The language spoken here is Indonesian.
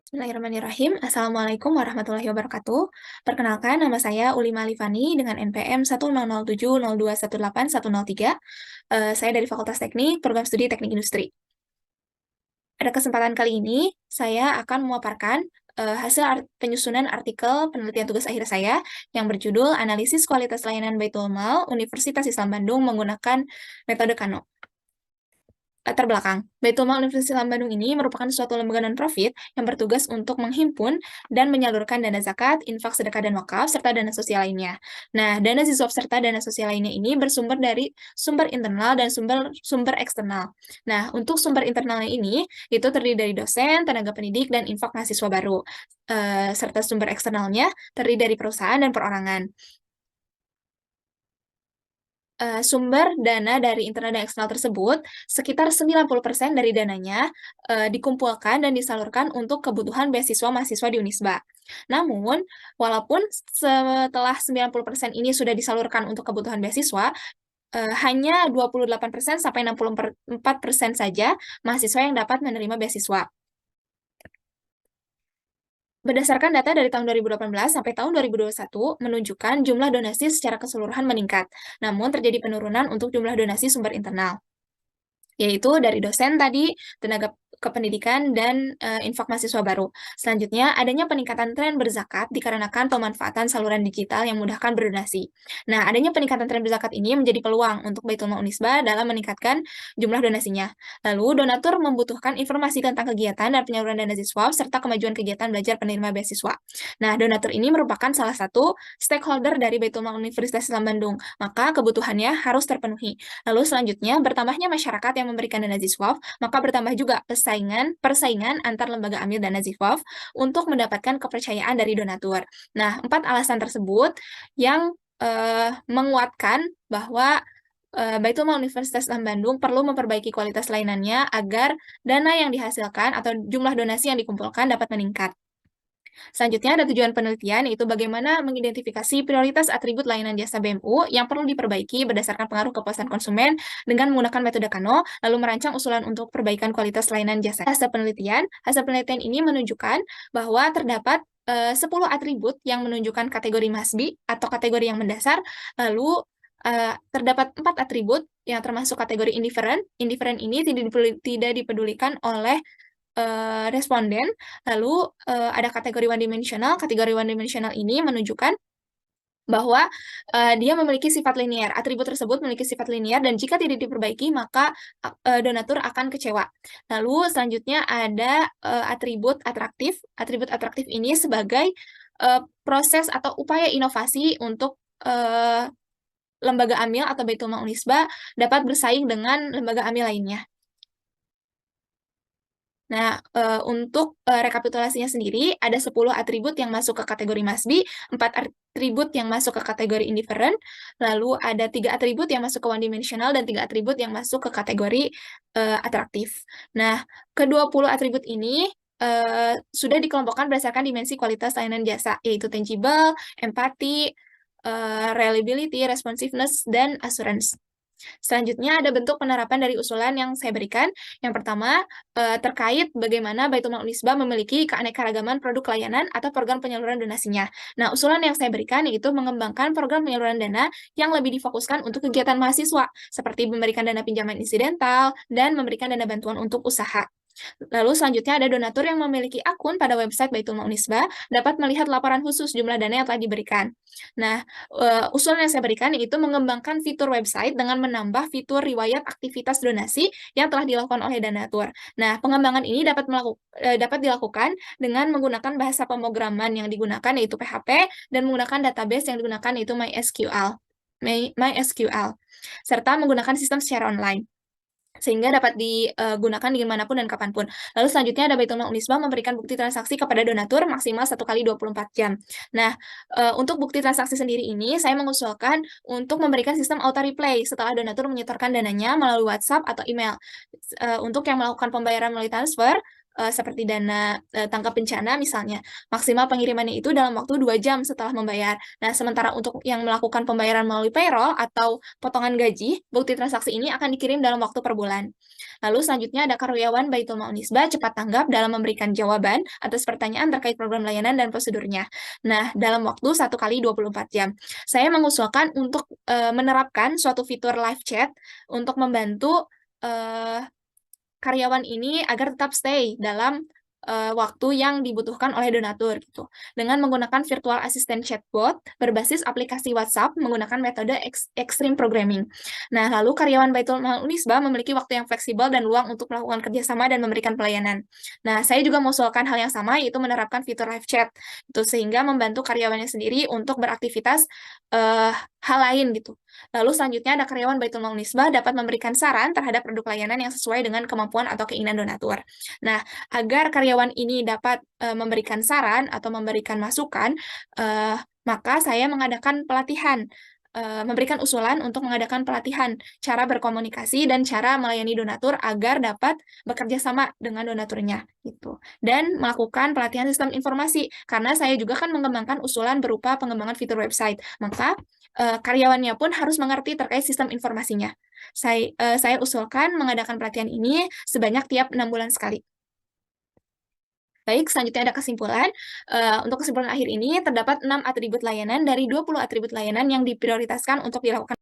Bismillahirrahmanirrahim. Assalamualaikum warahmatullahi wabarakatuh. Perkenalkan, nama saya Ulima Alifani dengan NPM 10070218103. Saya dari Fakultas Teknik, Program Studi Teknik Industri. Pada kesempatan kali ini, saya akan memaparkan hasil penyusunan artikel penelitian tugas akhir saya yang berjudul Analisis Kualitas Layanan Baitul Mal Universitas Islam Bandung menggunakan metode Kano. Latar belakang, Baitul Mal Universitas Islam Bandung ini merupakan suatu lembaga non-profit yang bertugas untuk menghimpun dan menyalurkan dana zakat, infak, sedekah, dan wakaf, serta dana sosial lainnya. Nah, dana siswap serta dana sosial lainnya ini bersumber dari sumber internal dan sumber eksternal. Nah, untuk sumber internalnya ini, itu terdiri dari dosen, tenaga pendidik, dan infak mahasiswa baru. Serta sumber eksternalnya terdiri dari perusahaan dan perorangan. Sumber dana dari internal dan eksternal tersebut, sekitar 90% dari dananya dikumpulkan dan disalurkan untuk kebutuhan beasiswa mahasiswa di Unisba. Namun, walaupun setelah 90% ini sudah disalurkan untuk kebutuhan beasiswa, hanya 28% sampai 64% saja mahasiswa yang dapat menerima beasiswa. Berdasarkan data dari tahun 2018 sampai tahun 2021 menunjukkan jumlah donasi secara keseluruhan meningkat, namun terjadi penurunan untuk jumlah donasi sumber internal, yaitu dari dosen tadi, tenaga kependidikan, dan infak mahasiswa baru. Selanjutnya, adanya peningkatan tren berzakat dikarenakan pemanfaatan saluran digital yang memudahkan berdonasi. Nah, adanya peningkatan tren berzakat ini menjadi peluang untuk Baitul Mal Unisba dalam meningkatkan jumlah donasinya. Lalu, donatur membutuhkan informasi tentang kegiatan dan penyaluran dana siswa, serta kemajuan kegiatan belajar penerima beasiswa. Nah, donatur ini merupakan salah satu stakeholder dari Baitul Mal Universitas Islam Bandung, maka kebutuhannya harus terpenuhi. Lalu selanjutnya, bertambahnya masyarakat yang memberikan dana ziswaf, maka bertambah juga persaingan antar lembaga amil dana ziswaf untuk mendapatkan kepercayaan dari donatur. Nah, 4 alasan tersebut yang menguatkan bahwa Baitul Mal Universitas Islam Bandung perlu memperbaiki kualitas layanannya agar dana yang dihasilkan atau jumlah donasi yang dikumpulkan dapat meningkat. Selanjutnya ada tujuan penelitian, yaitu bagaimana mengidentifikasi prioritas atribut layanan jasa BMU yang perlu diperbaiki berdasarkan pengaruh kepuasan konsumen dengan menggunakan metode Kano, lalu merancang usulan untuk perbaikan kualitas layanan jasa. Hasil penelitian ini menunjukkan bahwa terdapat 10 atribut yang menunjukkan kategori MASBI atau kategori yang mendasar, lalu terdapat 4 atribut yang termasuk kategori indifferent. Indifferent ini tidak dipedulikan oleh responden. Lalu ada kategori one dimensional. Kategori one dimensional ini menunjukkan bahwa dia memiliki sifat linear. Atribut tersebut memiliki sifat linear dan jika tidak diperbaiki maka donatur akan kecewa. Lalu selanjutnya ada atribut atraktif. Atribut atraktif ini sebagai proses atau upaya inovasi untuk lembaga amil atau Baitul Mal Unisba dapat bersaing dengan lembaga amil lainnya. Nah, untuk rekapitulasinya sendiri, ada 10 atribut yang masuk ke kategori MASBI, 4 atribut yang masuk ke kategori indifferent, lalu ada 3 atribut yang masuk ke one dimensional, dan 3 atribut yang masuk ke kategori atraktif. Nah, ke-20 atribut ini sudah dikelompokkan berdasarkan dimensi kualitas layanan jasa, yaitu tangible, empati, reliability, responsiveness, dan assurance. Selanjutnya ada bentuk penerapan dari usulan yang saya berikan. Yang pertama, terkait bagaimana Baitul Mal Unisba memiliki keanekaragaman produk layanan atau program penyaluran donasinya. Nah, usulan yang saya berikan yaitu mengembangkan program penyaluran dana yang lebih difokuskan untuk kegiatan mahasiswa, seperti memberikan dana pinjaman insidental dan memberikan dana bantuan untuk usaha. Lalu selanjutnya ada donatur yang memiliki akun pada website Baitul Mal Unisba dapat melihat laporan khusus jumlah dana yang telah diberikan. Nah, usulan yang saya berikan yaitu mengembangkan fitur website dengan menambah fitur riwayat aktivitas donasi yang telah dilakukan oleh donatur. Nah, pengembangan ini dapat dilakukan dengan menggunakan bahasa pemrograman yang digunakan yaitu PHP dan menggunakan database yang digunakan yaitu MySQL, serta menggunakan sistem secara online, sehingga dapat digunakan dimanapun dan kapanpun. Lalu selanjutnya ada Baitul Mal Unisba memberikan bukti transaksi kepada donatur maksimal 1 kali 24 jam. Nah, untuk bukti transaksi sendiri ini, saya mengusulkan untuk memberikan sistem auto replay setelah donatur menyetorkan dananya melalui WhatsApp atau email. Untuk yang melakukan pembayaran melalui transfer, seperti dana tanggap bencana misalnya. Maksimal pengirimannya itu dalam waktu 2 jam setelah membayar. Nah, sementara untuk yang melakukan pembayaran melalui payroll atau potongan gaji, bukti transaksi ini akan dikirim dalam waktu per bulan. Lalu selanjutnya ada karyawan Baitul Mal Unisba cepat tanggap dalam memberikan jawaban atas pertanyaan terkait program layanan dan prosedurnya. Nah, dalam waktu 1 kali 24 jam. Saya mengusulkan untuk menerapkan suatu fitur live chat untuk membantu eh, karyawan ini agar tetap stay dalam waktu yang dibutuhkan oleh donatur gitu. Dengan menggunakan virtual assistant chatbot berbasis aplikasi WhatsApp menggunakan metode extreme programming. Nah, lalu karyawan Baitul Mal Unisba memiliki waktu yang fleksibel dan luang untuk melakukan kerjasama dan memberikan pelayanan. Nah, saya juga mengusulkan hal yang sama, yaitu menerapkan fitur live chat, itu sehingga membantu karyawannya sendiri untuk beraktivitas hal lain gitu. Lalu selanjutnya ada karyawan Baitul Mal Unisba dapat memberikan saran terhadap produk layanan yang sesuai dengan kemampuan atau keinginan donatur. Nah, agar karyawan ini dapat memberikan saran atau memberikan masukan, maka saya mengadakan pelatihan, memberikan usulan untuk mengadakan pelatihan cara berkomunikasi dan cara melayani donatur agar dapat bekerja sama dengan donaturnya gitu. Dan melakukan pelatihan sistem informasi karena saya juga kan mengembangkan usulan berupa pengembangan fitur website. Maka karyawannya pun harus mengerti terkait sistem informasinya. Saya usulkan mengadakan pelatihan ini sebanyak tiap 6 bulan sekali. Baik, selanjutnya ada kesimpulan. Untuk kesimpulan akhir ini, terdapat 6 atribut layanan dari 20 atribut layanan yang diprioritaskan untuk dilakukan